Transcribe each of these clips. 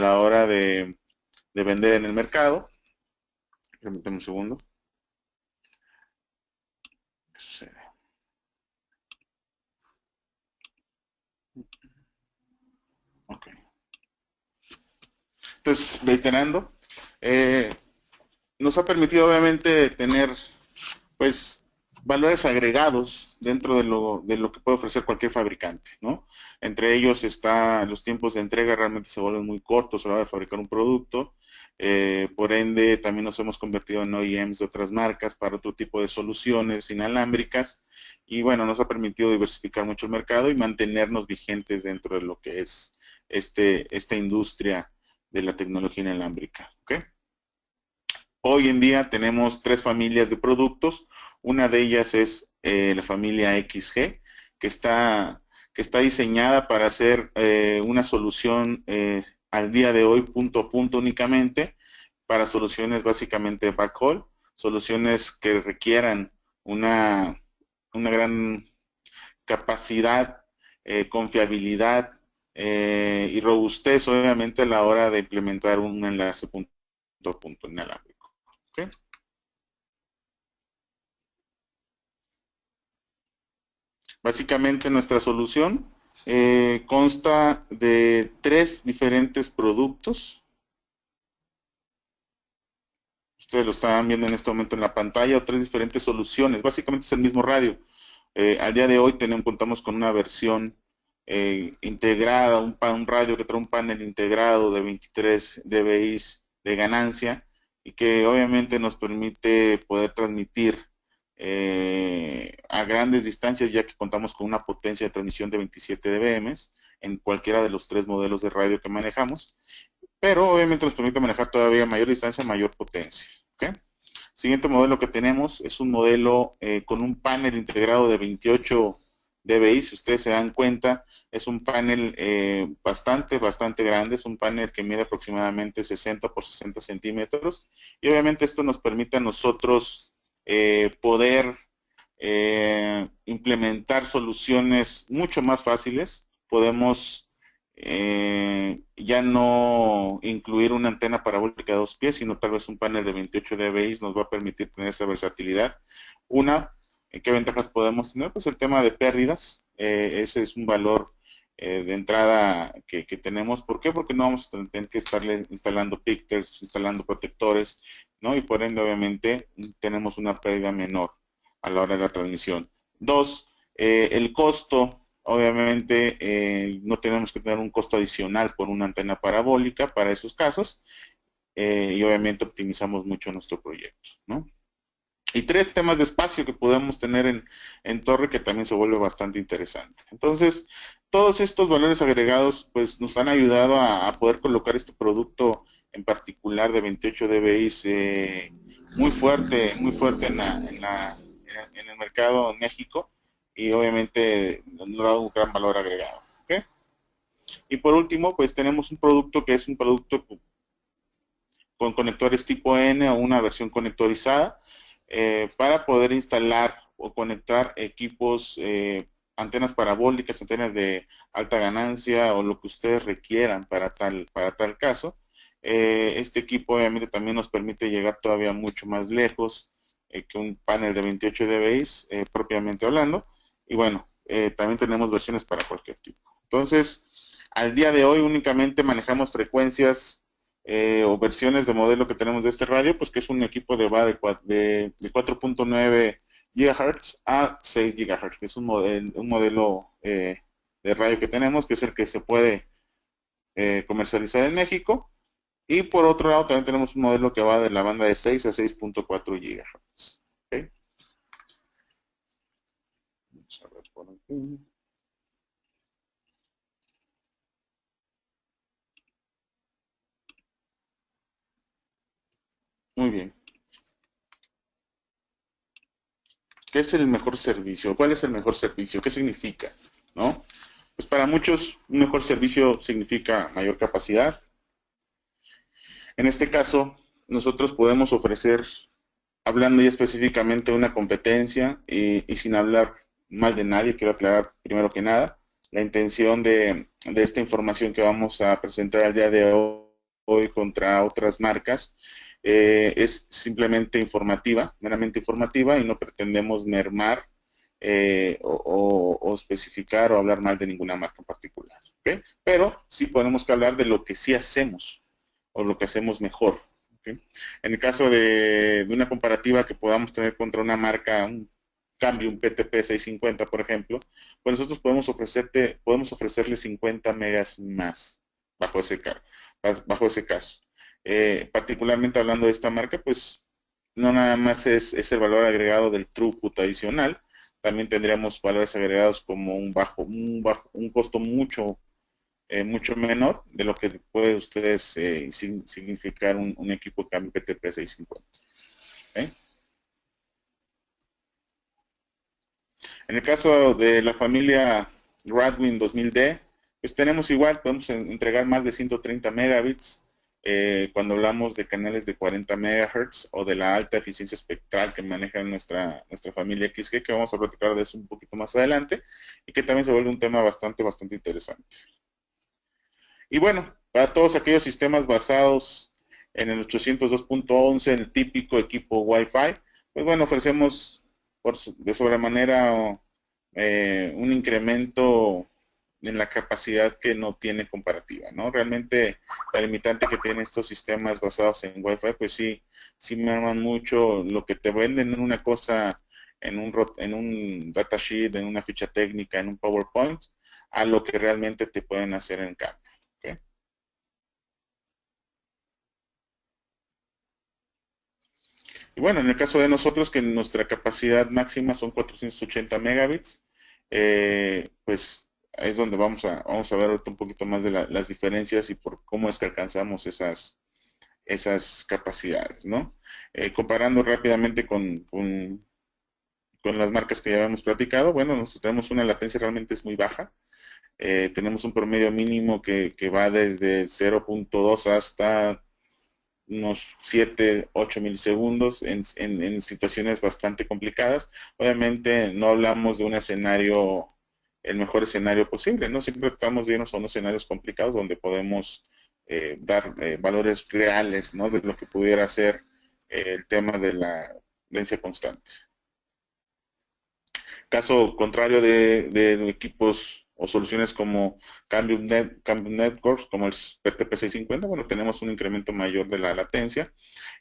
la hora de vender en el mercado. Permítame un segundo. ¿Qué sucede? Ok. Entonces, reiterando, eh, nos ha permitido obviamente tener pues valores agregados dentro de lo que puede ofrecer cualquier fabricante, ¿no? Entre ellos está los tiempos de entrega realmente se vuelven muy cortos a la hora de fabricar un producto, por ende también nos hemos convertido en OEMs de otras marcas para otro tipo de soluciones inalámbricas y bueno, nos ha permitido diversificar mucho el mercado y mantenernos vigentes dentro de lo que es esta industria de la tecnología inalámbrica, ¿ok? Hoy en día tenemos tres familias de productos. Una de ellas es la familia XG, que está, que está diseñada para hacer una solución al día de hoy punto a punto únicamente para soluciones básicamente de backhaul, soluciones que requieran una, una gran capacidad, confiabilidad y robustez obviamente a la hora de implementar un enlace punto a punto inalámbrico. ¿Okay? Básicamente nuestra solución consta de tres diferentes productos. Ustedes lo están viendo en este momento en la pantalla, o tres diferentes soluciones. Básicamente es el mismo radio. Al día de hoy contamos con una versión integrada, un radio que trae un panel integrado de 23 dBi de ganancia y que obviamente nos permite poder transmitir a grandes distancias, ya que contamos con una potencia de transmisión de 27 dBm en cualquiera de los tres modelos de radio que manejamos, pero obviamente nos permite manejar todavía mayor distancia, mayor potencia. ¿Okay? Siguiente modelo que tenemos es un modelo con un panel integrado de 28 dBi. Si ustedes se dan cuenta, es un panel bastante grande. Es un panel que mide aproximadamente 60 por 60 centímetros. Y obviamente esto nos permite a nosotros poder implementar soluciones mucho más fáciles. Podemos ya no incluir una antena parabólica de 2 pies, sino tal vez un panel de 28 dBi nos va a permitir tener esa versatilidad. Una, ¿qué ventajas podemos tener? Pues el tema de pérdidas, ese es un valor de entrada que tenemos. ¿Por qué? Porque no vamos a tener que estarle instalando píxeles, instalando protectores, ¿no? Y por ende, obviamente, tenemos una pérdida menor a la hora de la transmisión. Dos, el costo. Obviamente no tenemos que tener un costo adicional por una antena parabólica para esos casos y obviamente optimizamos mucho nuestro proyecto, ¿no? Y tres temas de espacio que podemos tener en torre que también se vuelve bastante interesante. Entonces, todos estos valores agregados pues nos han ayudado a poder colocar este producto en particular de 28 dBi muy fuerte en el mercado en México y obviamente nos ha dado un gran valor agregado. ¿Okay? Y por último, pues tenemos un producto que es un producto con conectores tipo N o una versión conectorizada para poder instalar o conectar equipos, antenas parabólicas, antenas de alta ganancia o lo que ustedes requieran para tal caso. Este equipo obviamente también nos permite llegar todavía mucho más lejos que un panel de 28 dBi propiamente hablando. Y bueno, también tenemos versiones para cualquier tipo. Entonces, al día de hoy únicamente manejamos frecuencias o versiones de modelo que tenemos de este radio, pues que es un equipo de 4.9 GHz a 6 GHz, que es un modelo de radio que tenemos, que es el que se puede comercializar en México. Y por otro lado también tenemos un modelo que va de la banda de 6 a 6.4 GHz. ¿Okay? Vamos a ver por aquí. Muy bien. ¿Qué es el mejor servicio? ¿Cuál es el mejor servicio? ¿Qué significa? ¿No? Pues para muchos un mejor servicio significa mayor capacidad. En este caso, nosotros podemos ofrecer, hablando ya específicamente de una competencia y sin hablar mal de nadie, quiero aclarar primero que nada, la intención de esta información que vamos a presentar al día de hoy contra otras marcas, es simplemente informativa, meramente informativa, y no pretendemos mermar o especificar o hablar mal de ninguna marca en particular. ¿Okay? Pero sí podemos hablar de lo que sí hacemos o lo que hacemos mejor. ¿Okay? En el caso de una comparativa que podamos tener contra una marca, un cambio, un PTP 650, por ejemplo, pues nosotros podemos ofrecerle 50 megas más bajo bajo ese caso. Particularmente hablando de esta marca, pues no nada más es el valor agregado del throughput adicional, también tendríamos valores agregados como un costo mucho menor de lo que puede ustedes significar un equipo de cambio PTP 650. ¿Okay? En el caso de la familia Radwin 2000D, pues tenemos igual, podemos entregar más de 130 megabits cuando hablamos de canales de 40 megahertz o de la alta eficiencia espectral que maneja nuestra familia XG, que vamos a platicar de eso un poquito más adelante y que también se vuelve un tema bastante interesante. Y bueno, para todos aquellos sistemas basados en el 802.11, el típico equipo Wi-Fi, pues bueno, ofrecemos de sobremanera un incremento en la capacidad que no tiene comparativa, ¿no? Realmente la limitante que tienen estos sistemas basados en Wi-Fi, pues sí merman mucho lo que te venden en una cosa, en un datasheet, en una ficha técnica, en un PowerPoint, a lo que realmente te pueden hacer en cambio. ¿Okay? Y bueno, en el caso de nosotros, que nuestra capacidad máxima son 480 megabits, pues es donde vamos a ver ahorita un poquito más de las diferencias y por cómo es que alcanzamos esas capacidades, ¿no? Comparando rápidamente con las marcas que ya habíamos platicado, bueno, nosotros tenemos una latencia realmente es muy baja. Tenemos un promedio mínimo que va desde 0.2 hasta unos 7, 8 milisegundos en situaciones bastante complicadas. Obviamente no hablamos de un escenario, el mejor escenario posible, ¿no? Siempre tratamos de irnos a unos escenarios complicados donde podemos dar valores reales, ¿no? De lo que pudiera ser el tema de la latencia constante. Caso contrario de equipos o soluciones como Cambium Networks, como el PTP650, bueno, tenemos un incremento mayor de la latencia.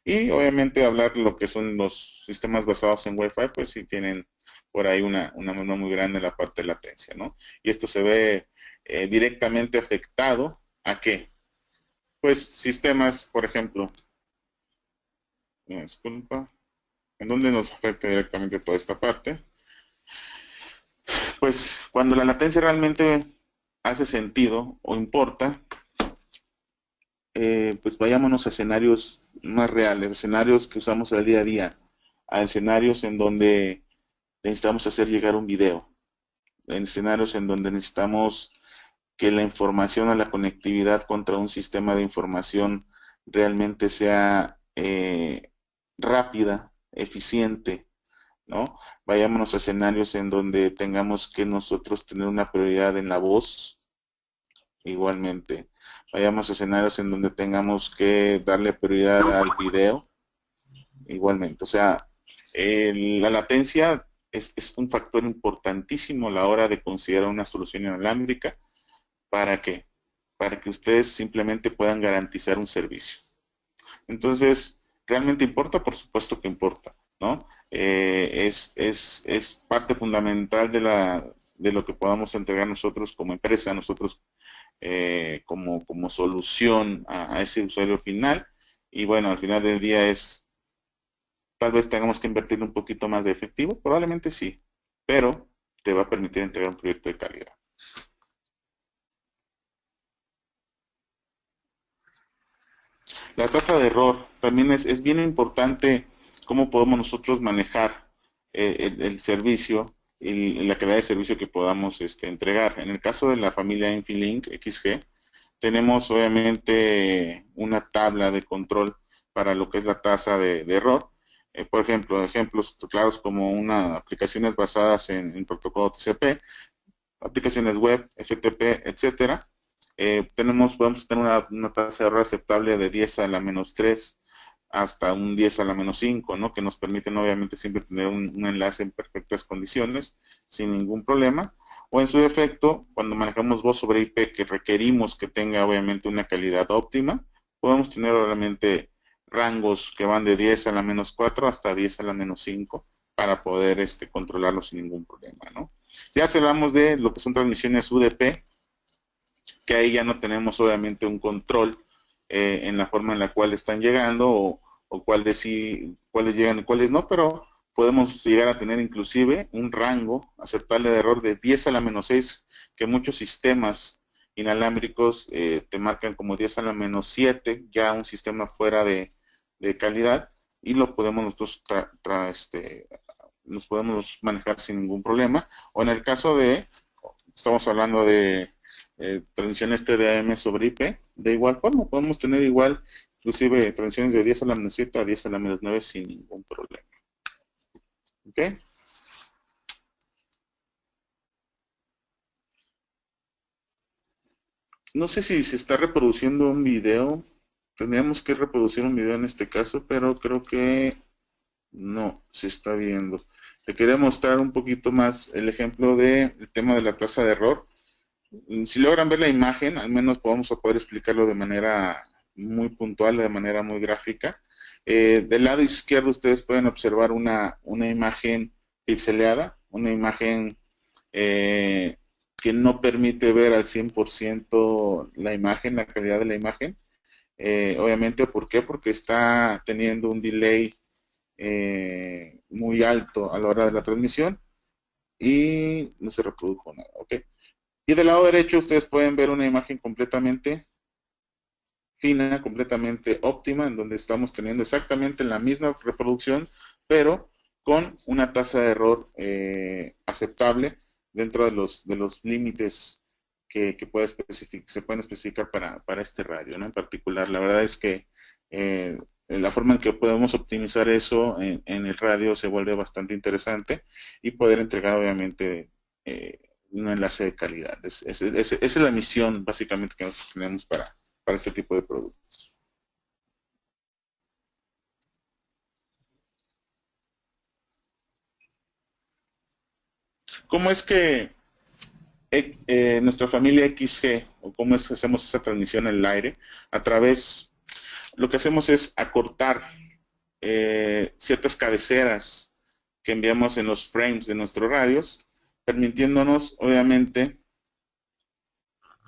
Y obviamente hablar de lo que son los sistemas basados en Wi-Fi, pues sí tienen por ahí una mano muy grande en la parte de latencia, ¿no? Y esto se ve directamente afectado a qué? Pues sistemas, por ejemplo, disculpa, ¿en dónde nos afecta directamente toda esta parte? Pues cuando la latencia realmente hace sentido o importa, pues vayámonos a escenarios más reales, escenarios que usamos al día a día, a escenarios en donde necesitamos hacer llegar un video, en escenarios en donde necesitamos que la información o la conectividad contra un sistema de información realmente sea rápida, eficiente, ¿no? Vayámonos a escenarios en donde tengamos que nosotros tener una prioridad en la voz, igualmente. Vayamos a escenarios en donde tengamos que darle prioridad al video, igualmente. O sea, la latencia es un factor importantísimo a la hora de considerar una solución inalámbrica. ¿Para qué? Para que ustedes simplemente puedan garantizar un servicio. Entonces, ¿realmente importa? Por supuesto que importa, ¿no? Es parte fundamental de lo que podamos entregar nosotros como empresa, nosotros como solución a ese usuario final. Y bueno, al final del día tal vez tengamos que invertir un poquito más de efectivo, probablemente sí, pero te va a permitir entregar un proyecto de calidad. La tasa de error también es bien importante cómo podemos nosotros manejar el servicio y la calidad de servicio que podamos entregar. En el caso de la familia Infilink XG, tenemos obviamente una tabla de control para lo que es la tasa de error. Por ejemplo, ejemplos claros como aplicaciones basadas en protocolo TCP, aplicaciones web, FTP, etcétera. Podemos tener una tasa de error aceptable de 10 a la menos 3 hasta un 10 a la menos 5, ¿no? Que nos permiten obviamente siempre tener un enlace en perfectas condiciones, sin ningún problema. O en su defecto, cuando manejamos voz sobre IP que requerimos que tenga obviamente una calidad óptima, podemos tener obviamente rangos que van de 10 a la menos 4 hasta 10 a la menos 5 para poder controlarlo sin ningún problema, ¿no? Ya si hablamos de lo que son transmisiones UDP, que ahí ya no tenemos obviamente un control en la forma en la cual están llegando o cuáles sí, cuáles llegan y cuáles no, pero podemos llegar a tener inclusive un rango aceptable de error de 10 a la menos 6, que muchos sistemas inalámbricos te marcan como 10 a la menos 7, ya un sistema fuera de calidad, y lo podemos nosotros nos podemos manejar sin ningún problema. O en el caso de, estamos hablando de transmisiones TDM sobre IP, de igual forma podemos tener igual, inclusive transmisiones de 10 a la menos 7 a 10 a la menos 9 sin ningún problema. ¿Ok? No sé si se está reproduciendo un video. Tendríamos que reproducir un video en este caso, pero creo que no se está viendo. Le quería mostrar un poquito más el ejemplo del tema de la tasa de error. Si logran ver la imagen, al menos podemos poder explicarlo de manera muy puntual, de manera muy gráfica. Del lado izquierdo ustedes pueden observar una imagen pixeleada, una imagen eh, que no permite ver al 100% la imagen, la calidad de la imagen. Obviamente, ¿por qué? Porque está teniendo un delay muy alto a la hora de la transmisión y no se reprodujo nada. ¿Ok? Y del lado derecho ustedes pueden ver una imagen completamente fina, completamente óptima, en donde estamos teniendo exactamente la misma reproducción, pero con una tasa de error aceptable dentro de los límites que se pueden especificar para este radio, ¿no? En particular, la verdad es que la forma en que podemos optimizar eso en el radio se vuelve bastante interesante y poder entregar obviamente un enlace de calidad. Esa es la misión básicamente que nosotros tenemos para este tipo de productos. ¿Cómo es que nuestra familia XG, o cómo es que hacemos esa transmisión en el aire? A través, lo que hacemos es acortar ciertas cabeceras que enviamos en los frames de nuestros radios, permitiéndonos, obviamente,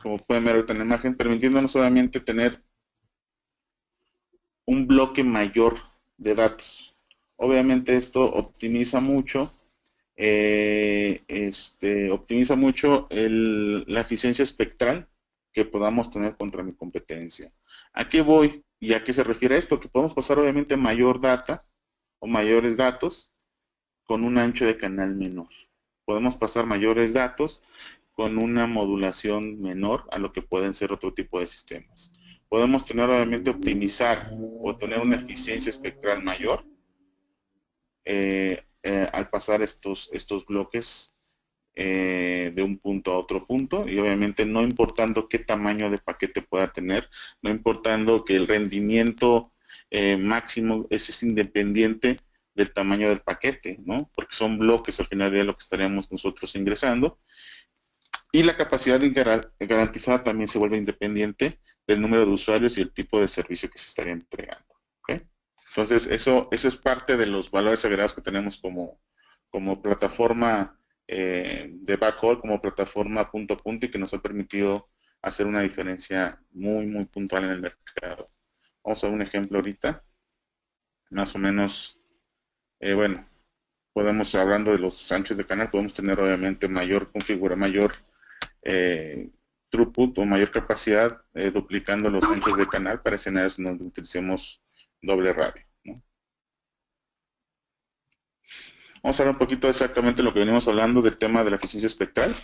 como pueden ver ahorita en la imagen, permitiéndonos, obviamente, tener un bloque mayor de datos. Obviamente esto optimiza mucho la eficiencia espectral que podamos tener contra mi competencia. ¿A qué voy y a qué se refiere esto? Que podemos pasar obviamente mayor data o mayores datos con un ancho de canal menor. Podemos pasar mayores datos con una modulación menor a lo que pueden ser otro tipo de sistemas. Podemos tener obviamente optimizar o tener una eficiencia espectral mayor al pasar estos bloques de un punto a otro punto y obviamente no importando qué tamaño de paquete pueda tener, no importando que el rendimiento máximo es independiente del tamaño del paquete, ¿no? Porque son bloques al final de lo que estaríamos nosotros ingresando y la capacidad garantizada también se vuelve independiente del número de usuarios y el tipo de servicio que se estaría entregando. ¿Okay? Entonces, eso es parte de los valores agregados que tenemos como plataforma de backhaul, como plataforma punto a punto y que nos ha permitido hacer una diferencia muy, muy puntual en el mercado. Vamos a ver un ejemplo ahorita. Más o menos, bueno, podemos, hablando de los anchos de canal, podemos tener obviamente mayor eh, throughput o mayor capacidad duplicando los anchos de canal para escenarios donde utilicemos doble radio, ¿no? Vamos a hablar un poquito exactamente lo que venimos hablando del tema de la eficiencia espectral.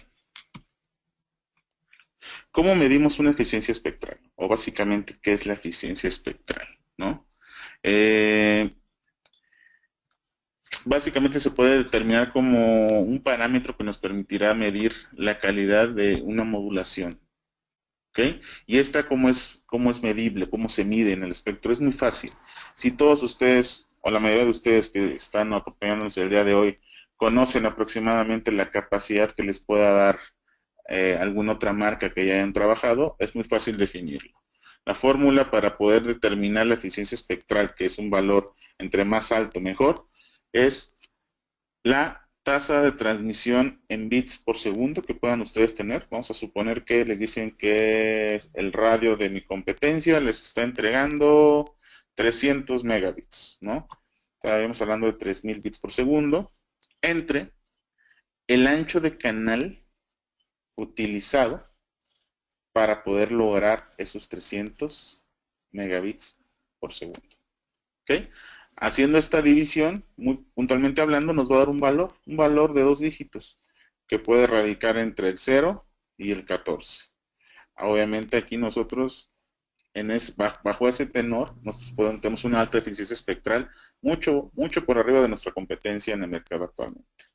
¿Cómo medimos una eficiencia espectral? O básicamente, ¿qué es la eficiencia espectral? ¿No? Eh, Básicamente se puede determinar como un parámetro que nos permitirá medir la calidad de una modulación. ¿Ok? Y esta cómo es medible, cómo se mide en el espectro, es muy fácil. Si todos ustedes, o la mayoría de ustedes que están acompañándonos el día de hoy, conocen aproximadamente la capacidad que les pueda dar alguna otra marca que ya hayan trabajado, es muy fácil definirlo. La fórmula para poder determinar la eficiencia espectral, que es un valor entre más alto mejor, es la tasa de transmisión en bits por segundo que puedan ustedes tener. Vamos a suponer que les dicen que el radio de mi competencia les está entregando 300 megabits, ¿no? Estaríamos hablando de 3000 bits por segundo entre el ancho de canal utilizado para poder lograr esos 300 megabits por segundo. ¿Ok? Haciendo esta división, muy puntualmente hablando, nos va a dar un valor de 2 dígitos, que puede radicar entre el 0 y el 14. Obviamente aquí nosotros, bajo ese tenor, nosotros tenemos una alta eficiencia espectral, mucho por arriba de nuestra competencia en el mercado actualmente.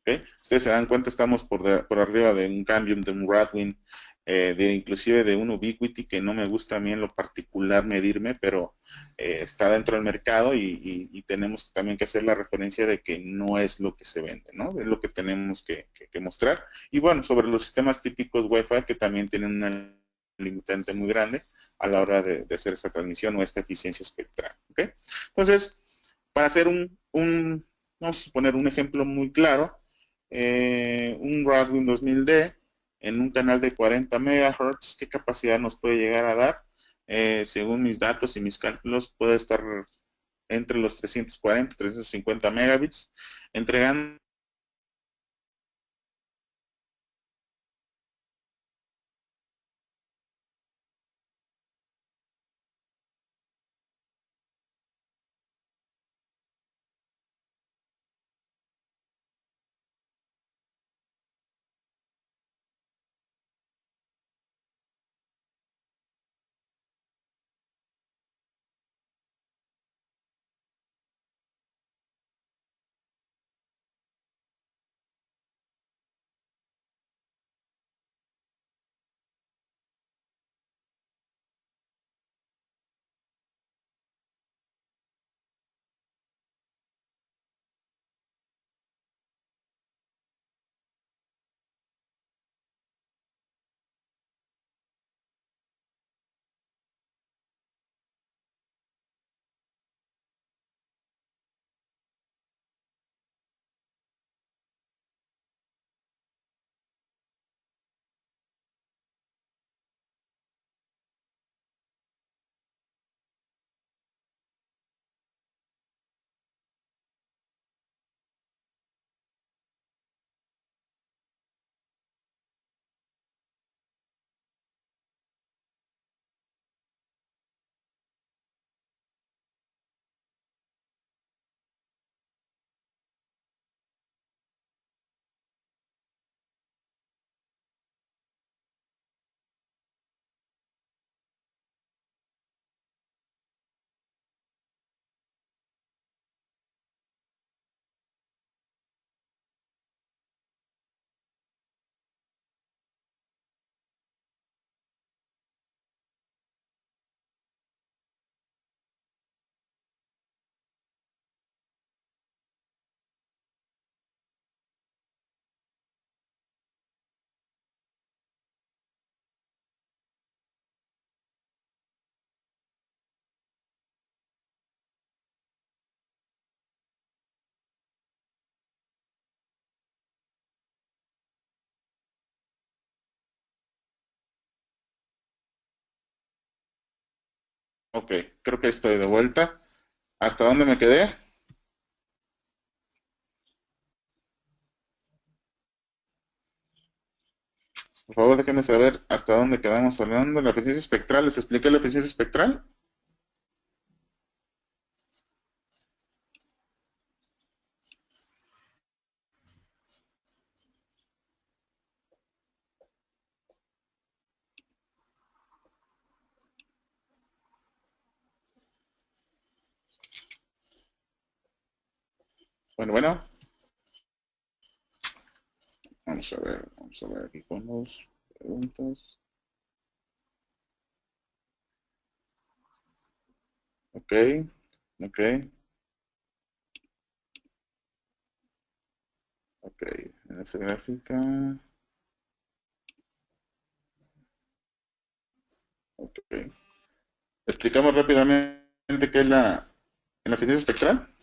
¿Okay? Ustedes se dan cuenta, estamos por arriba de un Cambium, de un Radwin, inclusive de un Ubiquiti, que no me gusta a mí en lo particular medirme, pero está dentro del mercado y tenemos también que hacer la referencia de que no es lo que se vende, ¿no? Es lo que tenemos que mostrar. Y bueno, sobre los sistemas típicos Wi-Fi, que también tienen una limitante muy grande a la hora de hacer esta transmisión o esta eficiencia espectral. ¿Okay? Entonces, para hacer vamos a poner un ejemplo muy claro, un Radwin 2000D en un canal de 40 MHz, ¿qué capacidad nos puede llegar a dar? Según mis datos y mis cálculos, puede estar entre los 340 y 350 megabits, entregando. Ok, creo que estoy de vuelta. ¿Hasta dónde me quedé? Por favor, déjenme saber hasta dónde quedamos hablando. La eficiencia espectral, ¿les expliqué la eficiencia espectral? Bueno, vamos a ver aquí con las preguntas. Ok, ok, ok. En esa gráfica, ok. Explicamos rápidamente qué es la eficiencia espectral.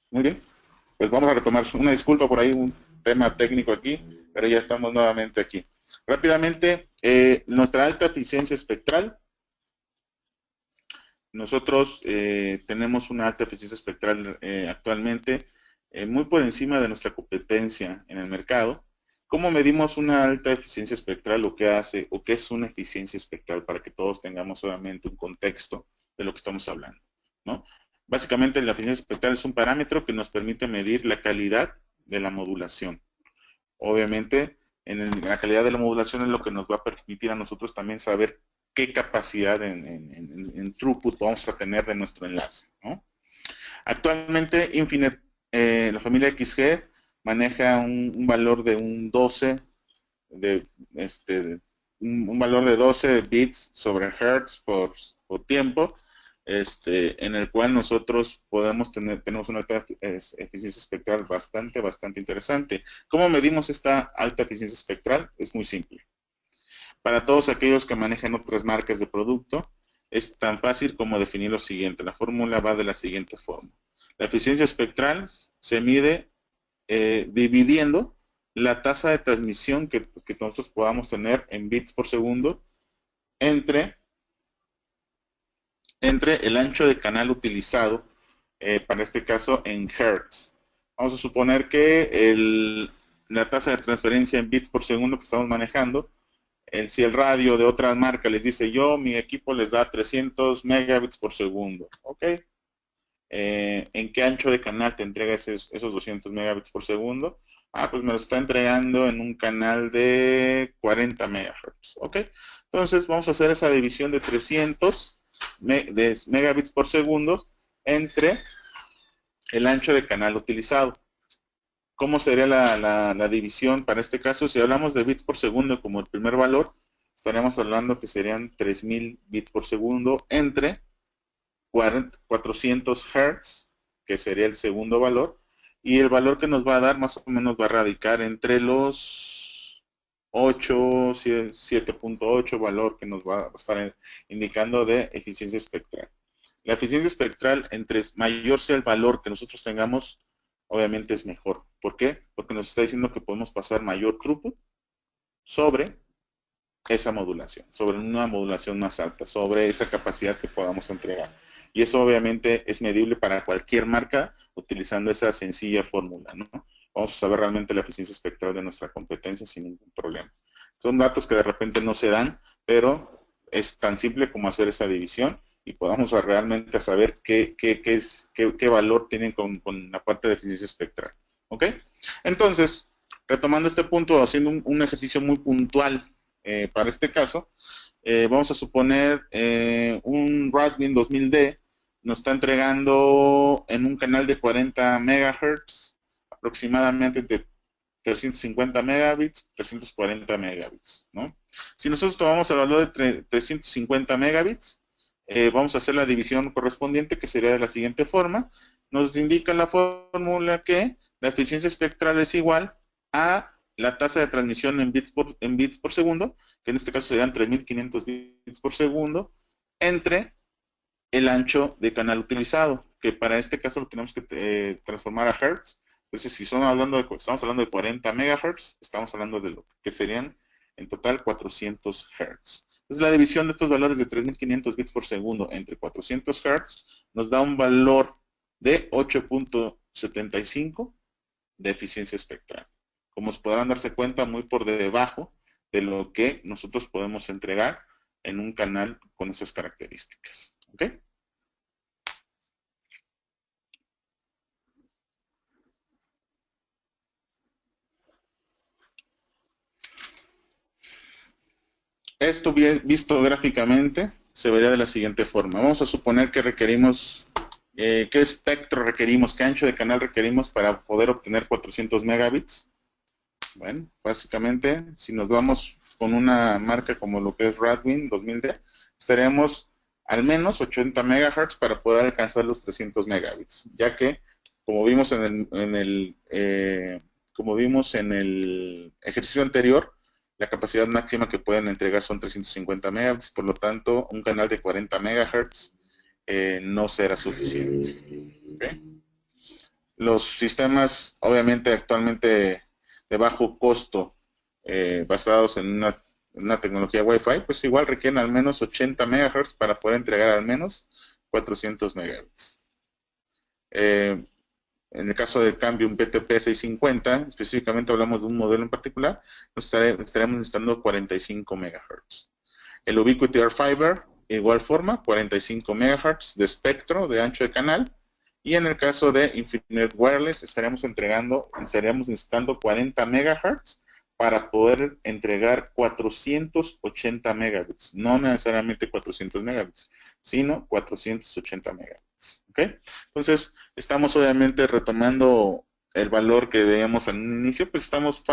Muy bien. Pues vamos a retomar. Una disculpa por ahí, un tema técnico aquí, pero ya estamos nuevamente aquí. Rápidamente, nuestra alta eficiencia espectral. Nosotros tenemos una alta eficiencia espectral actualmente muy por encima de nuestra competencia en el mercado. ¿Cómo medimos una alta eficiencia espectral o qué hace o qué es una eficiencia espectral para que todos tengamos obviamente un contexto de lo que estamos hablando, ¿no? Básicamente la eficiencia espectral es un parámetro que nos permite medir la calidad de la modulación. Obviamente, la calidad de la modulación es lo que nos va a permitir a nosotros también saber qué capacidad en throughput vamos a tener de nuestro enlace, ¿no? Actualmente, Infinite, la familia XG maneja un valor de un 12, de, este, un valor de 12 bits sobre hertz por tiempo, en el cual nosotros tenemos una alta eficiencia espectral bastante interesante. ¿Cómo medimos esta alta eficiencia espectral? Es muy simple. Para todos aquellos que manejan otras marcas de producto, es tan fácil como definir lo siguiente. La fórmula va de la siguiente forma. La eficiencia espectral se mide dividiendo la tasa de transmisión que nosotros podamos tener en bits por segundo entre, entre el ancho de canal utilizado, para este caso en hertz. Vamos a suponer que la tasa de transferencia en bits por segundo que estamos manejando, si el radio de otra marca les dice yo, mi equipo les da 300 megabits por segundo, ¿ok? ¿En qué ancho de canal te entrega esos 200 megabits por segundo? Ah, pues me lo está entregando en un canal de 40 megahertz, ¿ok? Entonces vamos a hacer esa división de 300 megabits por segundo entre el ancho de canal utilizado. ¿Cómo sería la división para este caso? Si hablamos de bits por segundo como el primer valor, estaríamos hablando que serían 3000 bits por segundo entre 400 Hz, que sería el segundo valor, y el valor que nos va a dar más o menos va a radicar entre los 8, 7.8 valor que nos va a estar indicando de eficiencia espectral. La eficiencia espectral, entre mayor sea el valor que nosotros tengamos, obviamente es mejor. ¿Por qué? Porque nos está diciendo que podemos pasar mayor throughput sobre esa modulación, sobre una modulación más alta, sobre esa capacidad que podamos entregar. Y eso obviamente es medible para cualquier marca utilizando esa sencilla fórmula, ¿no? Vamos a saber realmente la eficiencia espectral de nuestra competencia sin ningún problema. Son datos que de repente no se dan, pero es tan simple como hacer esa división y podamos realmente saber qué valor tienen con la parte de eficiencia espectral. ¿Ok? Entonces, retomando este punto, haciendo un ejercicio muy puntual para este caso, vamos a suponer un Radwin 2000D nos está entregando en un canal de 40 MHz aproximadamente de 350 megabits, 340 megabits, ¿no? Si nosotros tomamos el valor de 350 megabits, vamos a hacer la división correspondiente que sería de la siguiente forma. Nos indica la fórmula que la eficiencia espectral es igual a la tasa de transmisión en bits por segundo, que en este caso serían 3500 bits por segundo, entre el ancho de canal utilizado, que para este caso lo tenemos que transformar a hertz. Entonces, si estamos hablando de 40 megahertz, estamos hablando de lo que serían en total 400 hertz. Entonces, la división de estos valores de 3500 bits por segundo entre 400 hertz nos da un valor de 8.75 de eficiencia espectral. Como podrán darse cuenta, muy por debajo de lo que nosotros podemos entregar en un canal con esas características. ¿Ok? Esto visto gráficamente se vería de la siguiente forma. Vamos a suponer que requerimos, qué espectro requerimos, qué ancho de canal requerimos para poder obtener 400 megabits. Bueno, básicamente, si nos vamos con una marca como lo que es Radwin 2000D, estaríamos al menos 80 MHz para poder alcanzar los 300 megabits, ya que, como vimos como vimos en el ejercicio anterior, la capacidad máxima que pueden entregar son 350 megabits, por lo tanto, un canal de 40 MHz no será suficiente. ¿Okay? Los sistemas, obviamente, actualmente de bajo costo, basados en una tecnología Wi-Fi, pues igual requieren al menos 80 MHz para poder entregar al menos 400 megabits. En el caso del cambio un PTP 650, específicamente hablamos de un modelo en particular, estaremos necesitando 45 MHz. El Ubiquiti Air Fiber, igual forma, 45 MHz de espectro de ancho de canal. Y en el caso de Infinite Wireless, estaríamos necesitando 40 MHz para poder entregar 480 megabits. No necesariamente 400 megabits, sino 480 megabits. ¿Okay? Entonces, estamos obviamente retomando el valor que veíamos al inicio, pues estamos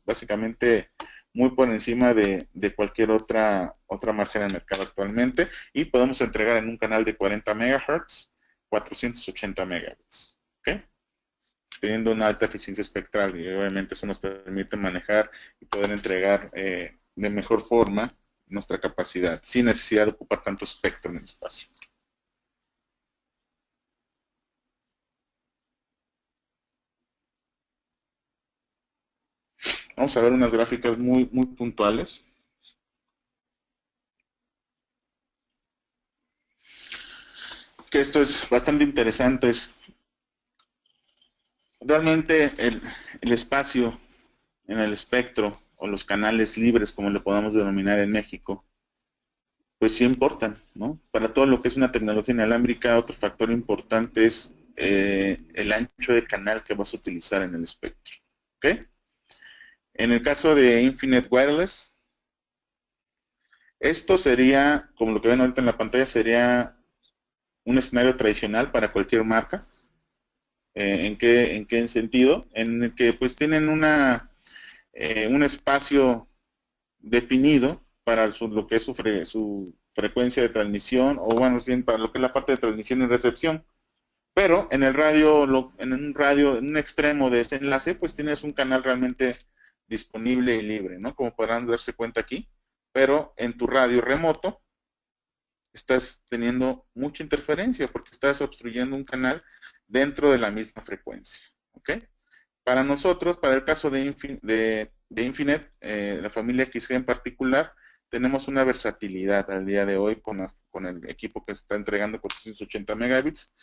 básicamente muy por encima de cualquier otra margen de mercado actualmente, y podemos entregar en un canal de 40 MHz 480 megabits, ¿okay? Teniendo una alta eficiencia espectral, y obviamente eso nos permite manejar y poder entregar de mejor forma nuestra capacidad, sin necesidad de ocupar tanto espectro en el espacio. Vamos a ver unas gráficas muy puntuales. Que esto es bastante interesante. Realmente el espacio en el espectro o los canales libres, como le podamos denominar en México, pues sí importan, ¿no? Para todo lo que es una tecnología inalámbrica, otro factor importante es el ancho de canal que vas a utilizar en el espectro, ¿ok? En el caso de Infinite Wireless, esto sería, como lo que ven ahorita en la pantalla, sería un escenario tradicional para cualquier marca. ¿En qué sentido? En el que pues tienen un espacio definido para lo que es su frecuencia de transmisión, o bueno, más bien para lo que es la parte de transmisión y recepción. Pero en el radio, en un extremo de este enlace, pues tienes un canal realmente disponible y libre, ¿no? Como podrán darse cuenta aquí. Pero en tu radio remoto estás teniendo mucha interferencia porque estás obstruyendo un canal dentro de la misma frecuencia, ¿ok? Para nosotros, para el caso de Infinet, la familia XG en particular, tenemos una versatilidad al día de hoy con el equipo que está entregando 480 megabits,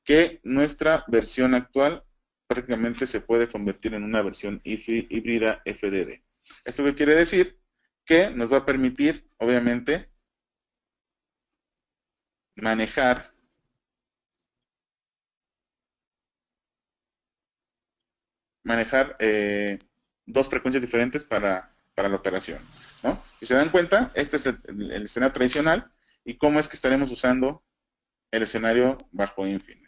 que nuestra versión actual prácticamente se puede convertir en una versión híbrida FDD. ¿Esto qué quiere decir? Que nos va a permitir, obviamente, manejar dos frecuencias diferentes para la operación, ¿no? Si se dan cuenta, este es el escenario tradicional, y cómo es que estaremos usando el escenario bajo Infinite.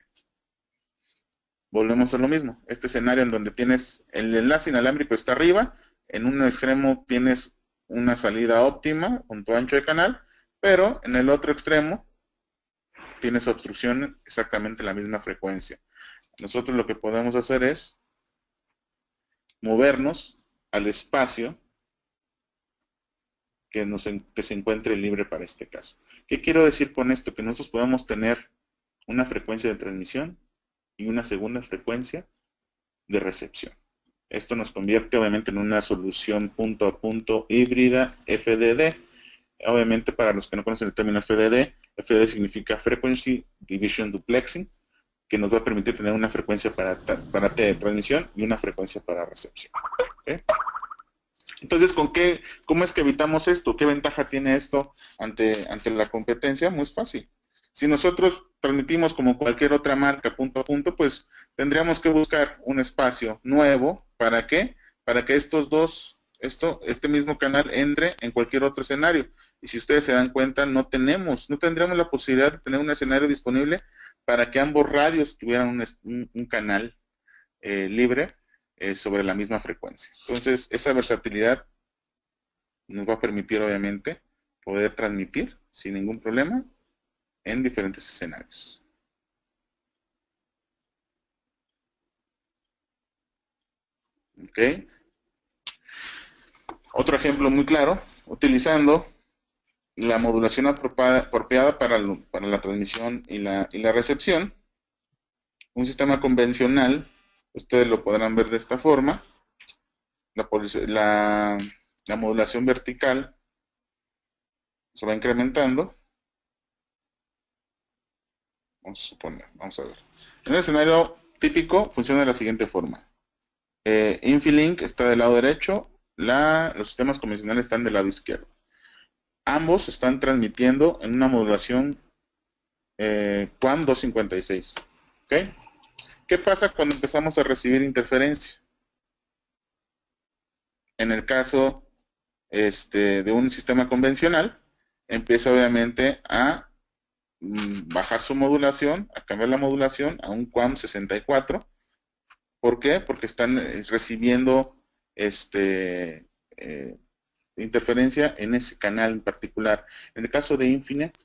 Volvemos a lo mismo, este escenario en donde tienes el enlace inalámbrico está arriba, en un extremo tienes una salida óptima con tu ancho de canal, pero en el otro extremo tienes obstrucción exactamente la misma frecuencia. Nosotros lo que podemos hacer es movernos al espacio que se encuentre libre para este caso. ¿Qué quiero decir con esto? Que nosotros podemos tener una frecuencia de transmisión y una segunda frecuencia de recepción. Esto nos convierte obviamente en una solución punto a punto híbrida FDD. Obviamente, para los que no conocen el término FDD, FDD significa Frequency Division Duplexing, que nos va a permitir tener una frecuencia para transmisión y una frecuencia para recepción. ¿Okay? Entonces, ¿cómo es que evitamos esto? ¿Qué ventaja tiene esto ante la competencia? Muy fácil. Si nosotros transmitimos como cualquier otra marca punto a punto, pues tendríamos que buscar un espacio nuevo. ¿Para qué? Para que este mismo canal entre en cualquier otro escenario. Y si ustedes se dan cuenta, no tendríamos la posibilidad de tener un escenario disponible para que ambos radios tuvieran un canal libre sobre la misma frecuencia. Entonces, esa versatilidad nos va a permitir, obviamente, poder transmitir sin ningún problema en diferentes escenarios. ¿Ok? Otro ejemplo muy claro, utilizando la modulación apropiada para la transmisión y la recepción. Un sistema convencional, ustedes lo podrán ver de esta forma. La, la modulación vertical se va incrementando. Vamos a suponer, vamos a ver. En el escenario típico funciona de la siguiente forma. Infilink está del lado derecho, los sistemas convencionales están del lado izquierdo. Ambos están transmitiendo en una modulación QAM 256. ¿Okay? ¿Qué pasa cuando empezamos a recibir interferencia? En el caso de un sistema convencional, empieza obviamente a bajar su modulación, a cambiar la modulación a un QAM 64. ¿Por qué? Porque están recibiendo interferencia en ese canal en particular. En el caso de Infinite,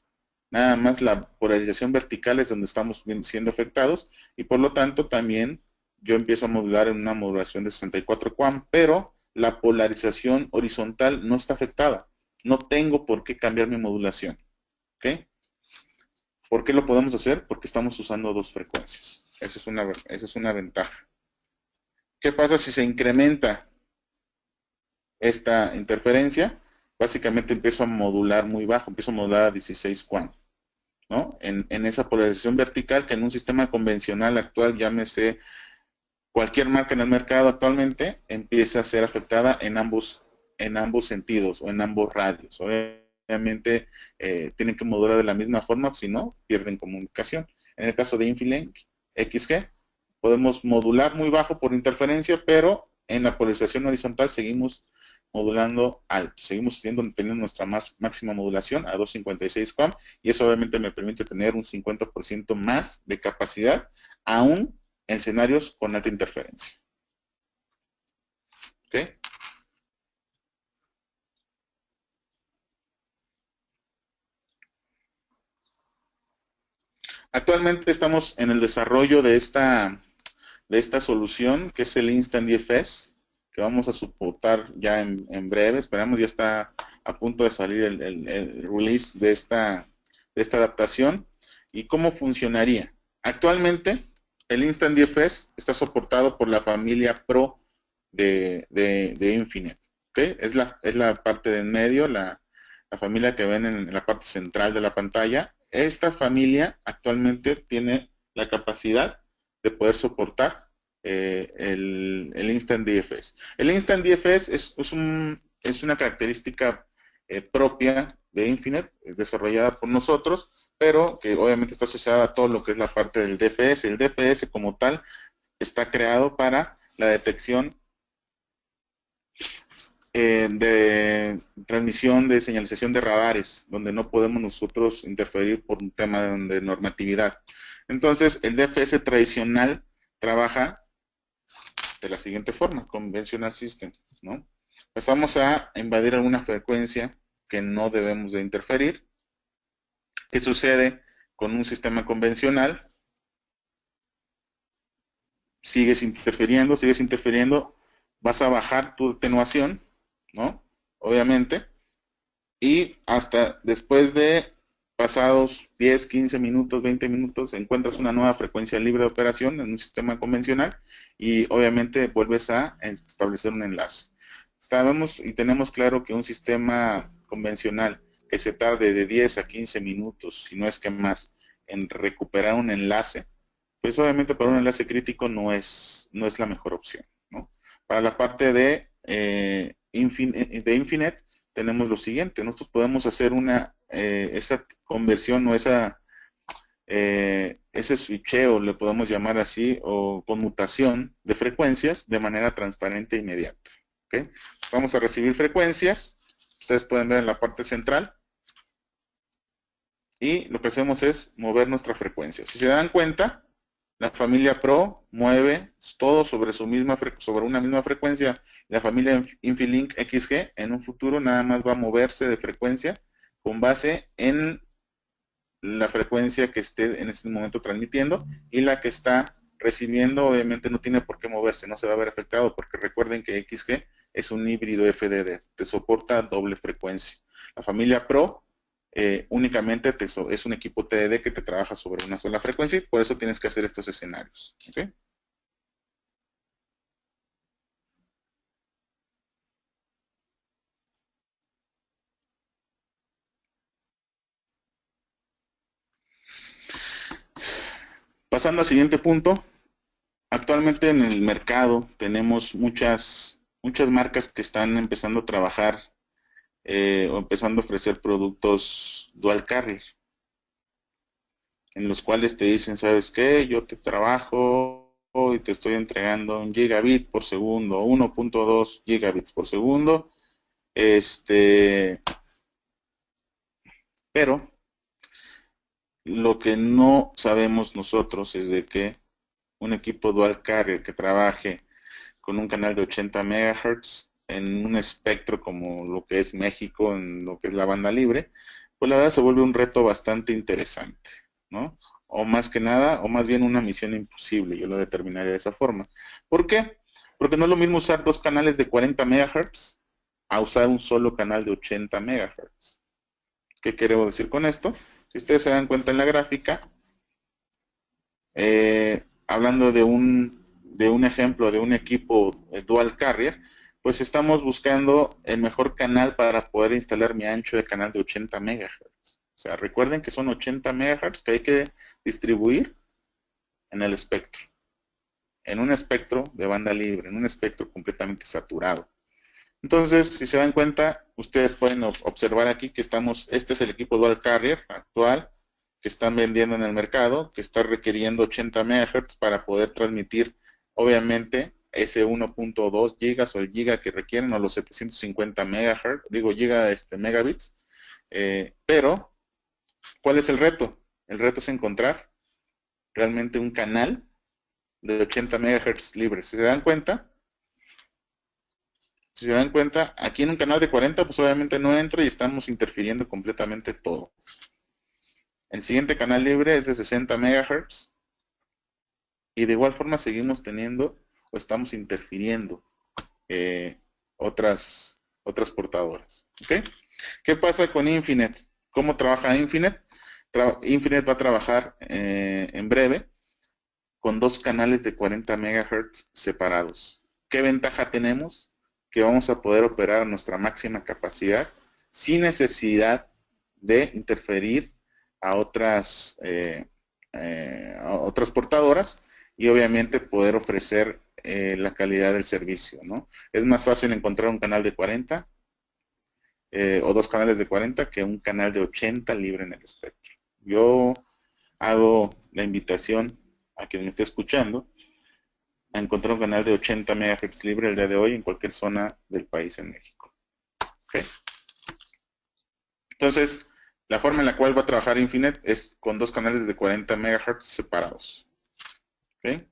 nada más la polarización vertical es donde estamos siendo afectados y por lo tanto también yo empiezo a modular en una modulación de 64 QAM, pero la polarización horizontal no está afectada. No tengo por qué cambiar mi modulación. ¿Ok? ¿Por qué lo podemos hacer? Porque estamos usando dos frecuencias. Esa es una ventaja. ¿Qué pasa si se incrementa esta interferencia? Básicamente empiezo a modular muy bajo, empiezo a modular a 16 QAM, ¿no? En esa polarización vertical que en un sistema convencional actual, llámese cualquier marca en el mercado actualmente, empieza a ser afectada en ambos sentidos o en ambos radios. Obviamente tienen que modular de la misma forma, si no, pierden comunicación. En el caso de Infilink XG, podemos modular muy bajo por interferencia, pero en la polarización horizontal seguimos modulando alto. Seguimos teniendo nuestra máxima modulación a 256 QAM y eso obviamente me permite tener un 50% más de capacidad, aún en escenarios con alta interferencia. ¿Ok? Actualmente estamos en el desarrollo de esta solución, que es el Instant DFS, que vamos a soportar ya en breve. Esperamos, ya está a punto de salir el release de esta adaptación. ¿Y cómo funcionaría? Actualmente, el Instant DFS está soportado por la familia Pro de Infinite. ¿Okay? Es la parte de en medio, la familia que ven en la parte central de la pantalla. Esta familia actualmente tiene la capacidad de poder soportar el Instant DFS. El Instant DFS es una característica propia de Infinite, desarrollada por nosotros, pero que obviamente está asociada a todo lo que es la parte del DFS. El DFS como tal está creado para la detección de transmisión de señalización de radares, donde no podemos nosotros interferir por un tema de normatividad. Entonces, el DFS tradicional trabaja de la siguiente forma, conventional system, ¿no? Empezamos a invadir alguna frecuencia que no debemos de interferir. ¿Qué sucede con un sistema convencional? Sigues interfiriendo, vas a bajar tu atenuación, ¿no? Obviamente, y hasta después de pasados 10, 15 minutos, 20 minutos, encuentras una nueva frecuencia libre de operación en un sistema convencional y obviamente vuelves a establecer un enlace. Sabemos y tenemos claro que un sistema convencional que se tarde de 10 a 15 minutos, si no es que más, en recuperar un enlace, pues obviamente para un enlace crítico no es la mejor opción, ¿no? Para la parte de Infinite tenemos lo siguiente: nosotros podemos hacer esa conversión o ese switcheo, le podemos llamar así, o conmutación de frecuencias de manera transparente e inmediata. ¿Okay? Vamos a recibir frecuencias, ustedes pueden ver en la parte central, y lo que hacemos es mover nuestra frecuencia. Si se dan cuenta, la familia Pro mueve todo sobre una misma frecuencia. La familia Infilink XG en un futuro nada más va a moverse de frecuencia con base en la frecuencia que esté en ese momento transmitiendo, y la que está recibiendo obviamente no tiene por qué moverse, no se va a ver afectado, porque recuerden que XG es un híbrido FDD, te soporta doble frecuencia. La familia Pro únicamente es un equipo TDD que te trabaja sobre una sola frecuencia, y por eso tienes que hacer estos escenarios. ¿Okay? Pasando al siguiente punto, actualmente en el mercado tenemos muchas marcas que están empezando a trabajar o empezando a ofrecer productos dual carrier, en los cuales te dicen, ¿sabes qué? Yo te trabajo y te estoy entregando un gigabit por segundo, 1.2 gigabits por segundo, pero lo que no sabemos nosotros es de que un equipo dual carrier que trabaje con un canal de 80 MHz en un espectro como lo que es México, en lo que es la banda libre, pues la verdad se vuelve un reto bastante interesante, ¿no? O más que nada, o más bien una misión imposible, yo lo determinaría de esa forma. ¿Por qué? Porque no es lo mismo usar dos canales de 40 MHz a usar un solo canal de 80 MHz. ¿Qué queremos decir con esto? Si ustedes se dan cuenta en la gráfica, hablando de un ejemplo de un equipo dual carrier, pues estamos buscando el mejor canal para poder instalar mi ancho de canal de 80 MHz. O sea, recuerden que son 80 MHz que hay que distribuir en el espectro, en un espectro de banda libre, en un espectro completamente saturado. Entonces, si se dan cuenta, ustedes pueden observar aquí que este es el equipo dual carrier actual que están vendiendo en el mercado, que está requiriendo 80 MHz para poder transmitir, obviamente, ese 1.2 gigas o el giga que requieren, o los 750 MHz, megabits. Pero, ¿cuál es el reto? El reto es encontrar realmente un canal de 80 MHz libre. Si se dan cuenta, aquí en un canal de 40, pues obviamente no entra y estamos interfiriendo completamente todo. El siguiente canal libre es de 60 MHz y de igual forma seguimos teniendo o estamos interfiriendo eh, otras portadoras. ¿Okay? ¿Qué pasa con Infinite? ¿Cómo trabaja Infinite? Infinite va a trabajar en breve con dos canales de 40 MHz separados. ¿Qué ventaja tenemos? Que vamos a poder operar a nuestra máxima capacidad sin necesidad de interferir a otras portadoras, y obviamente poder ofrecer la calidad del servicio, ¿no? Es más fácil encontrar un canal de 40 o dos canales de 40 que un canal de 80 libre en el espectro. Yo hago la invitación a quien me esté escuchando a encontrar un canal de 80 MHz libre el día de hoy en cualquier zona del país en México. ¿Okay? Entonces, la forma en la cual va a trabajar Infinite es con dos canales de 40 MHz separados. ¿Okay?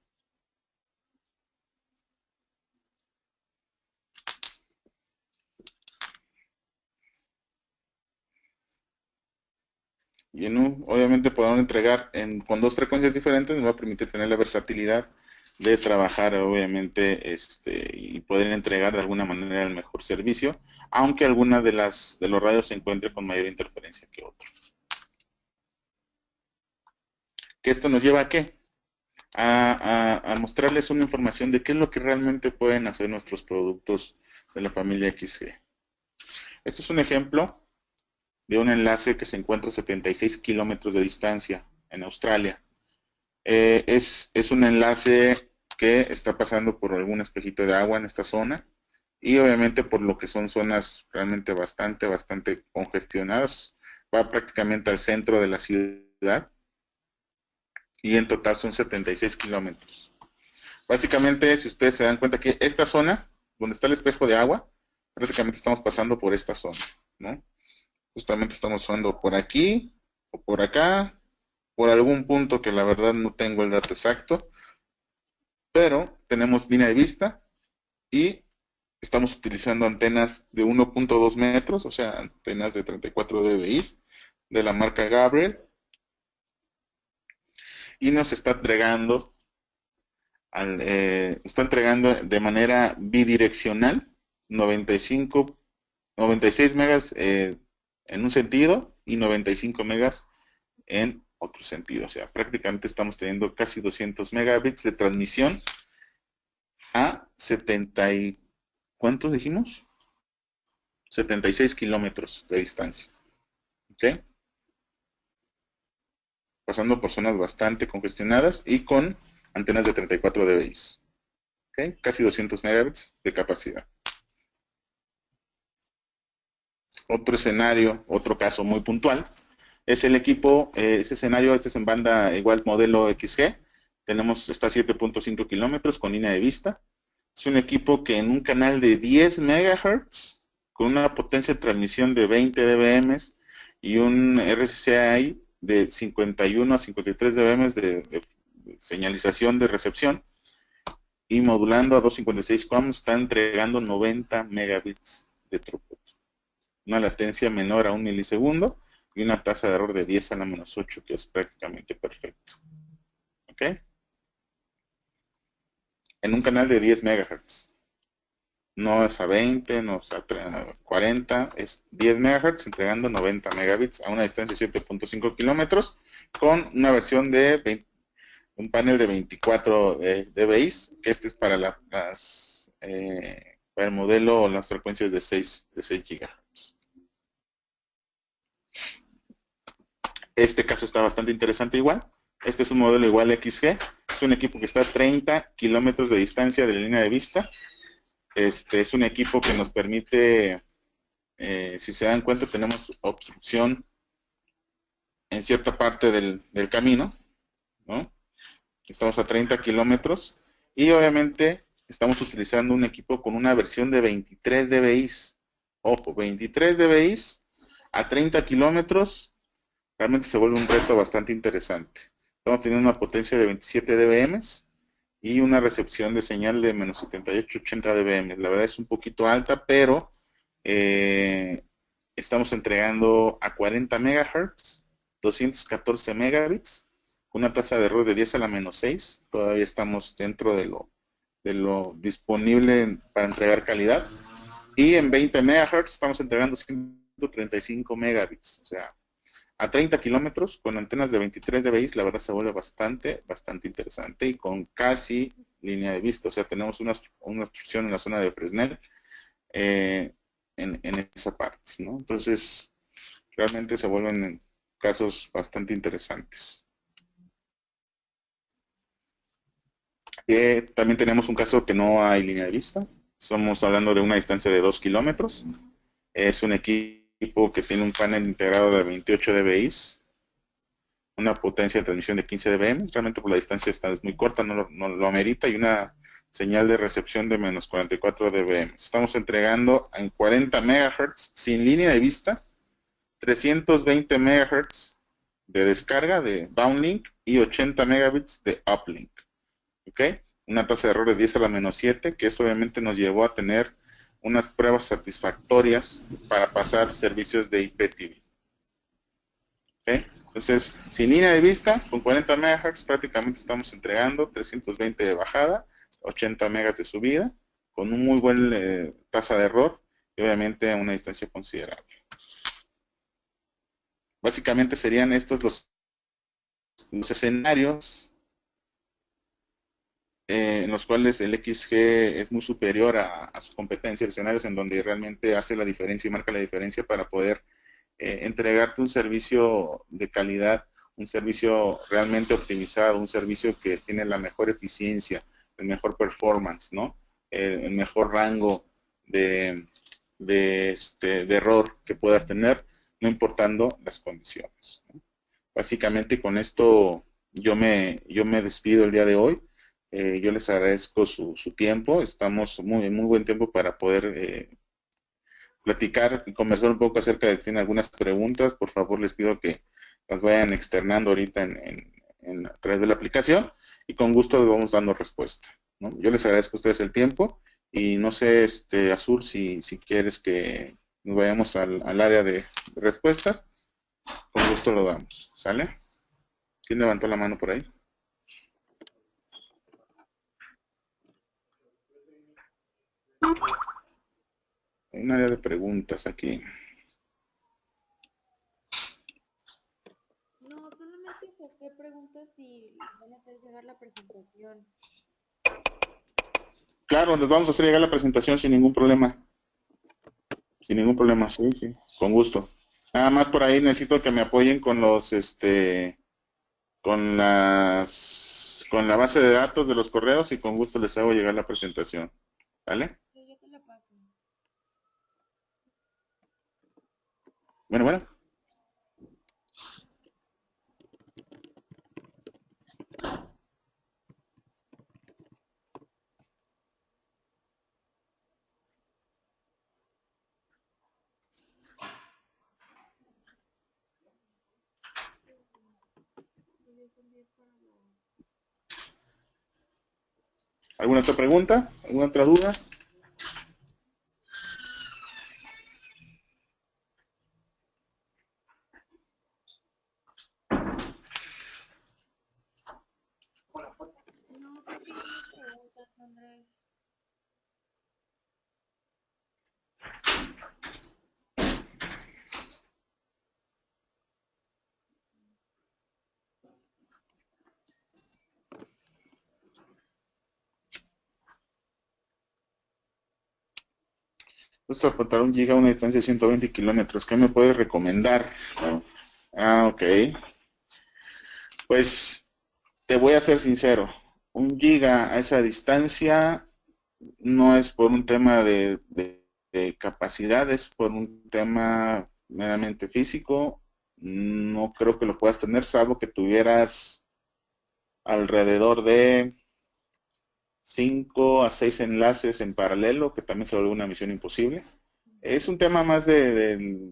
Y obviamente podemos entregar con dos frecuencias diferentes, nos va a permitir tener la versatilidad de trabajar obviamente y poder entregar de alguna manera el mejor servicio, aunque alguna de los radios se encuentre con mayor interferencia que otro. ¿Que esto nos lleva a qué? A mostrarles una información de qué es lo que realmente pueden hacer nuestros productos de la familia XG. Este es un ejemplo de un enlace que se encuentra a 76 kilómetros de distancia en Australia. Es un enlace que está pasando por algún espejito de agua en esta zona, y obviamente por lo que son zonas realmente bastante congestionadas. Va prácticamente al centro de la ciudad y en total son 76 kilómetros. Básicamente, si ustedes se dan cuenta que esta zona, donde está el espejo de agua, prácticamente estamos pasando por esta zona, ¿no? Justamente estamos pasando por aquí o por acá, por algún punto que la verdad no tengo el dato exacto, pero tenemos línea de vista y estamos utilizando antenas de 1.2 metros, o sea, antenas de 34 dBi de la marca Gabriel, y nos está entregando de manera bidireccional 96 megas en un sentido y 95 megas en otro sentido. O sea, prácticamente estamos teniendo casi 200 megabits de transmisión a 70 y, ¿cuántos dijimos? 76 kilómetros de distancia. ¿Ok? Pasando por zonas bastante congestionadas y con antenas de 34 dBi. ¿Ok? Casi 200 megabits de capacidad. Otro escenario, otro caso muy puntual, es el equipo, ese escenario, este es en banda igual modelo XG, está a 7.5 kilómetros con línea de vista. Es un equipo que en un canal de 10 MHz, con una potencia de transmisión de 20 dBm y un RCCI de 51 a 53 dBm de señalización de recepción, y modulando a 256 QAM, está entregando 90 megabits de throughput. Una latencia menor a un milisegundo y una tasa de error de 10 a la menos 8, que es prácticamente perfecto. ¿Ok? En un canal de 10 MHz. No es a 20, no es a 40, es 10 MHz entregando 90 megabits a una distancia de 7.5 kilómetros con una versión de un panel de 24 dBi, que este es para para el modelo o las frecuencias de 6 GHz. Este caso está bastante interesante igual. Este es un modelo igual XG. Es un equipo que está a 30 kilómetros de distancia de la línea de vista. Es un equipo que nos permite, si se dan cuenta, tenemos obstrucción en cierta parte del camino, ¿no? Estamos a 30 kilómetros y obviamente estamos utilizando un equipo con una versión de 23 dBi. Ojo, 23 dBi a 30 kilómetros realmente se vuelve un reto bastante interesante. Estamos teniendo una potencia de 27 dBm y una recepción de señal de menos 78-80 dBm. La verdad es un poquito alta, pero estamos entregando a 40 MHz, 214 megabits, con una tasa de error de 10 a la menos 6. Todavía estamos dentro de lo disponible para entregar calidad. Y en 20 MHz estamos entregando 135 megabits. O sea, a 30 kilómetros con antenas de 23 dBi, la verdad se vuelve bastante interesante y con casi línea de vista. O sea, tenemos una obstrucción en la zona de Fresnel en esa parte, ¿no? Entonces, realmente se vuelven casos bastante interesantes. También tenemos un caso que no hay línea de vista. Estamos hablando de una distancia de 2 kilómetros. Es un equipo que tiene un panel integrado de 28 dBi, una potencia de transmisión de 15 dBm, realmente por la distancia es muy corta, no lo amerita, y una señal de recepción de menos 44 dBm. Estamos entregando en 40 MHz sin línea de vista, 320 MHz de descarga de downlink y 80 megabits de uplink. ¿Ok? Una tasa de error de 10 a la menos 7, que eso obviamente nos llevó a tener unas pruebas satisfactorias para pasar servicios de IPTV. ¿Okay? Entonces, sin línea de vista, con 40 MHz prácticamente estamos entregando 320 de bajada, 80 megas de subida, con un muy buen tasa de error y obviamente a una distancia considerable. Básicamente serían estos los escenarios en los cuales el XG es muy superior a su competencia, escenarios en donde realmente hace la diferencia y marca la diferencia para poder entregarte un servicio de calidad, un servicio realmente optimizado, un servicio que tiene la mejor eficiencia, el mejor performance, ¿no? El mejor rango de error que puedas tener, no importando las condiciones, ¿no? Básicamente con esto yo me despido el día de hoy. Yo les agradezco su tiempo. Estamos en muy buen tiempo para poder platicar y conversar un poco acerca de si tienen algunas preguntas. Por favor, les pido que las vayan externando ahorita a través de la aplicación y con gusto les vamos dando respuesta, ¿no? Yo les agradezco a ustedes el tiempo y no sé, Azur, si quieres que nos vayamos al área de respuestas, con gusto lo damos. ¿Sale? ¿Quién levantó la mano por ahí? Hay un área de preguntas aquí. No, solamente José pregunta si van a hacer llegar la presentación. Claro, les vamos a hacer llegar la presentación sin ningún problema. Sin ningún problema, sí, sí, con gusto. Nada más por ahí necesito que me apoyen con con la base de datos de los correos y con gusto les hago llegar la presentación. ¿Vale? Yo te la paso. Bueno, bueno. ¿Alguna otra pregunta? ¿Alguna otra duda? No, creo que no me preguntas, Andrés. Entonces, apuntar un giga a una distancia de 120 kilómetros. ¿Qué me puedes recomendar? Ok. Pues te voy a ser sincero. Un giga a esa distancia no es por un tema de capacidad, es por un tema meramente físico. No creo que lo puedas tener, salvo que tuvieras alrededor de 5 a 6 enlaces en paralelo, que también se vuelve una misión imposible. Es un tema más de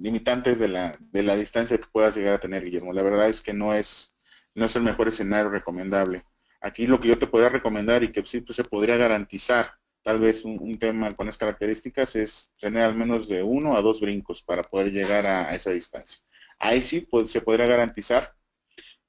limitantes de la distancia que puedas llegar a tener, Guillermo. La verdad es que no es el mejor escenario recomendable. Aquí lo que yo te podría recomendar y que sí pues, se podría garantizar tal vez un tema con esas características es tener al menos de 1 a 2 brincos para poder llegar a esa distancia. Ahí sí pues, se podría garantizar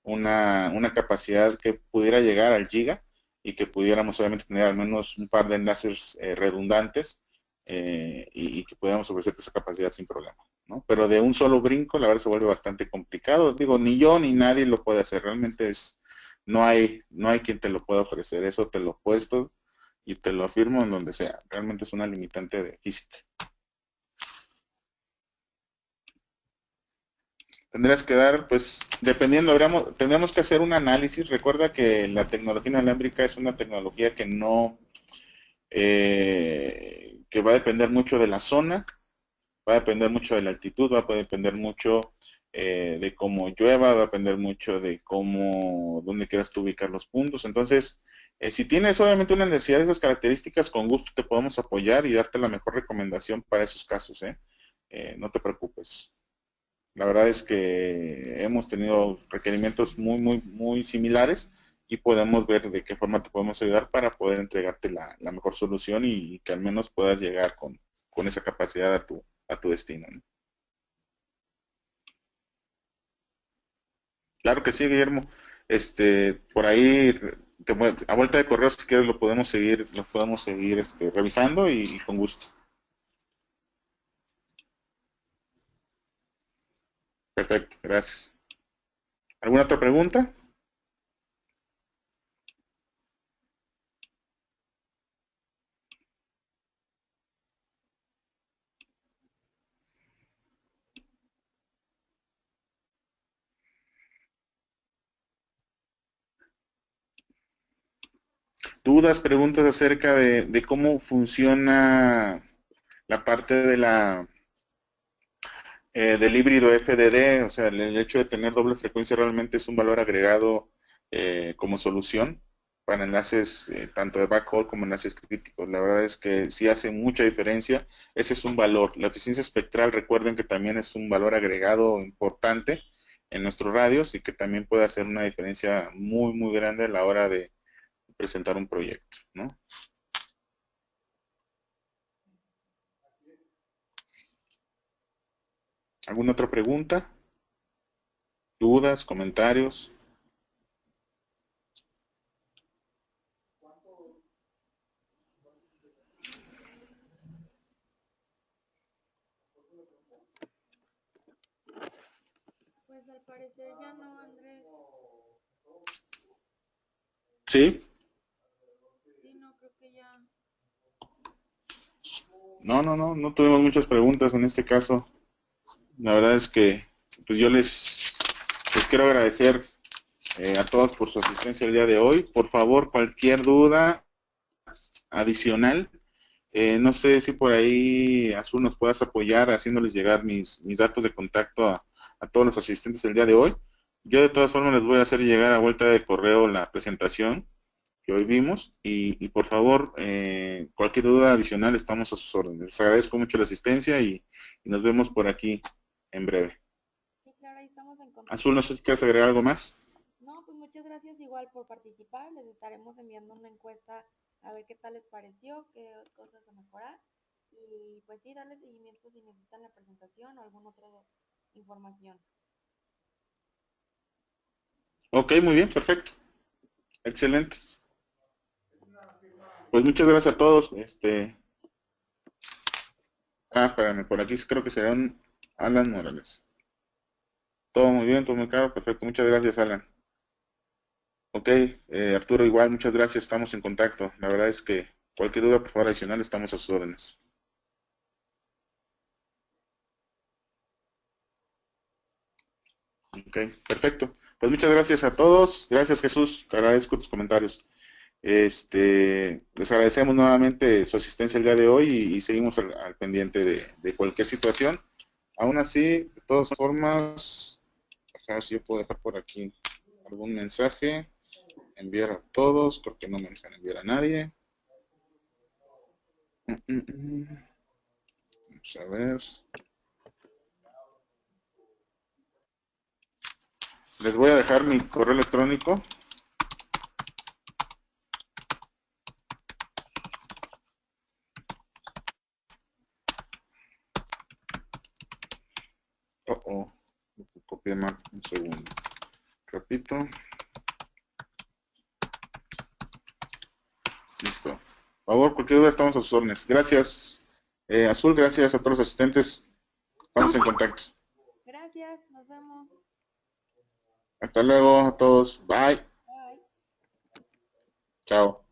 una capacidad que pudiera llegar al giga y que pudiéramos obviamente tener al menos un par de enlaces redundantes y que pudiéramos ofrecerte esa capacidad sin problema, ¿no? Pero de un solo brinco, la verdad se vuelve bastante complicado. Digo, ni yo ni nadie lo puede hacer. Realmente no hay quien te lo pueda ofrecer. Eso te lo he puesto y te lo afirmo en donde sea. Realmente es una limitante de física. Tendrás que dar, pues, dependiendo, tendremos que hacer un análisis. Recuerda que la tecnología inalámbrica es una tecnología que no, que va a depender mucho de la zona, va a depender mucho de la altitud, va a depender mucho de cómo llueva, va a depender mucho de dónde quieras tú ubicar los puntos. Entonces, si tienes obviamente una necesidad de esas características, con gusto te podemos apoyar y darte la mejor recomendación para esos casos, ¿eh? No te preocupes. La verdad es que hemos tenido requerimientos muy similares y podemos ver de qué forma te podemos ayudar para poder entregarte la mejor solución y que al menos puedas llegar con esa capacidad a tu destino, ¿no? Claro que sí, Guillermo. Por ahí, a vuelta de correo, si quieres, lo podemos seguir revisando y con gusto. Perfecto, gracias. ¿Alguna otra pregunta? ¿Dudas, preguntas acerca de cómo funciona la parte del híbrido FDD? O sea, el hecho de tener doble frecuencia realmente es un valor agregado como solución para enlaces tanto de backhaul como enlaces críticos. La verdad es que sí hace mucha diferencia. Ese es un valor. La eficiencia espectral, recuerden que también es un valor agregado importante en nuestros radios y que también puede hacer una diferencia muy grande a la hora de presentar un proyecto, ¿no? ¿Alguna otra pregunta? ¿Dudas? ¿Comentarios? parecer ya no, Andrés. ¿Sí? Sí, no, creo que ya. No tuvimos muchas preguntas en este caso. La verdad es que pues yo les quiero agradecer a todos por su asistencia el día de hoy. Por favor, cualquier duda adicional, no sé si por ahí, Azul, nos puedas apoyar haciéndoles llegar mis datos de contacto a todos los asistentes del día de hoy. Yo de todas formas les voy a hacer llegar a vuelta de correo la presentación que hoy vimos y por favor, cualquier duda adicional estamos a sus órdenes. Les agradezco mucho la asistencia y nos vemos por aquí en breve. Sí, claro, ahí estamos en contacto. Azul, no sé si quieres agregar algo más. No, pues muchas gracias igual por participar. Les estaremos enviando una encuesta a ver qué tal les pareció, qué cosas a mejorar. Y pues sí, darle seguimiento si necesitan la presentación o alguna otra información. Ok, muy bien, perfecto. Excelente. Pues muchas gracias a todos. Espérame, por aquí creo que serán Alan Morales. Todo muy bien, todo muy claro, perfecto. Muchas gracias, Alan. Ok, Arturo, igual, muchas gracias, estamos en contacto. La verdad es que cualquier duda, por favor, adicional, estamos a sus órdenes. Ok, perfecto. Pues muchas gracias a todos. Gracias, Jesús. Te agradezco tus comentarios. Les agradecemos nuevamente su asistencia el día de hoy y seguimos al pendiente de cualquier situación. Aún así, de todas formas, a ver si yo puedo dejar por aquí algún mensaje, enviar a todos, porque no me dejan enviar a nadie. Vamos a ver. Les voy a dejar mi correo electrónico. Copié mal, un segundo. Repito. Listo. Por favor, cualquier duda estamos a sus órdenes. Gracias, Azul, gracias a todos los asistentes. Estamos en contacto. Gracias, nos vemos. Hasta luego a todos. Bye. Bye. Chao.